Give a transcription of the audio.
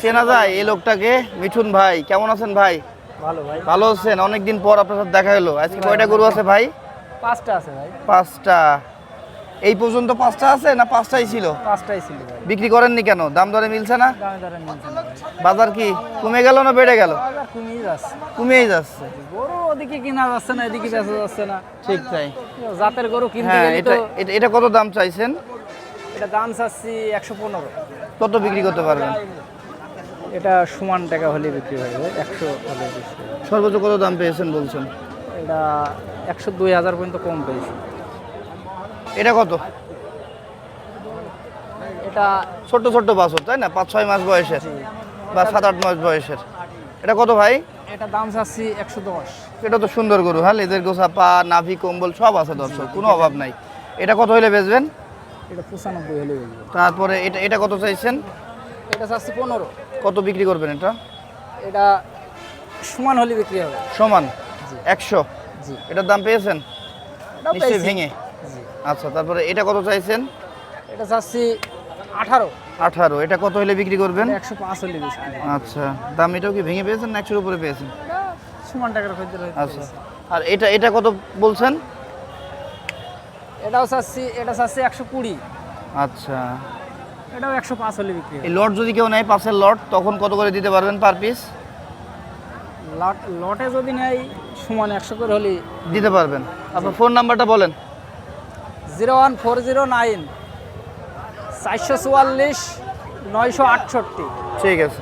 চেনা যায় এই লোকটাকে? মিঠুন ভাই, কেমন আছেন ভাই? ভালো ভাই। ভালো আছেন? অনেকদিন পর আপনার সাথে দেখা হলো। আজকে কয়টা গরু আছে ভাই? 5টা আছে ভাই। 5টা। এই পর্যন্ত 5টা আছে না 5টাই ছিল? 5টাই ছিল ভাই। বিক্রি করেননি কেন? দাম দরে মিলছে না? দামে দরে মিলছে না ভাই। বাজার কি কমে গেল না বেড়ে গেল? বাজার কমেই যাচ্ছে। কমেই যাচ্ছে। গরু ওদিকে কিনা যাচ্ছে না, এদিকে বেচা যাচ্ছে না। ঠিক তাই। জাতের গরু কিনতে হ্যাঁ, গেলে এটা তো এটা- এটা কত দাম চাইছেন? এটা দাম চাচ্ছি 115। কত বিক্রি করতে পারবেন? এটা সমান টাকা হলে বিক্রি হয় ভাই, 100 হলে বিক্রি হয়। সর্বোচ্চ কত দাম পেয়েছেন বলছেন? এটা 102,000 পর্যন্ত কম পেয়েছি। এটা কত? এটা ছোট্ট ছোট্ট বাছুর তাই না? 5-6 মাস বয়সের বা 7-8 মাস বয়সের। এটা কত ভাই? এটা দাম চাচ্ছি 110। এটা তো সুন্দর গরু, হ্যাঁ, লেজের গোছা, পা, নাভি, কম্বল সব আছে দর্শক, কোনো অভাব নাই। এটা কত হইলে বেচবেন? এটা 95 হলে বেচবো। তারপরে এটা এটা কত চাইছেন? এটা চাচ্ছি 15। কত বিক্রি করবেন এটা? এটা সমান হলে বিক্রি হবে। সমান জি। 100। জি। এটার দাম পেয়েছেন এটাও নিশ্চয়ই পেয়েছি। ভেঙে? জি। আচ্ছা, তারপরে এটা কত চাইছেন? এটা চাচ্ছি 18। 18। এটা কত হইলে বিক্রি করবেন? 105 হলে বিক্রি হবে। আচ্ছা, দাম এটাও কি ভেঙে পেয়েছেন না 100-র উপরে পেয়েছেন? এটা সমান টাকার খদ্দের হইতে আচ্ছা, পেয়েছি। আর এটা এটা কত বলছেন? এটা চাচ্ছি 120। আচ্ছা, এটাও 105 হলে বিক্রি হবে। এই লট যদি কেউ নেয়, পাশের লট, তখন কত করে দিতে পারবেন পার পিস? লটে যদি নেয় সমান 100 করে হলে দিতে পারবেন। আপনার ফোন নাম্বারটা বলেন। 01409 444 968। ঠিক আছে।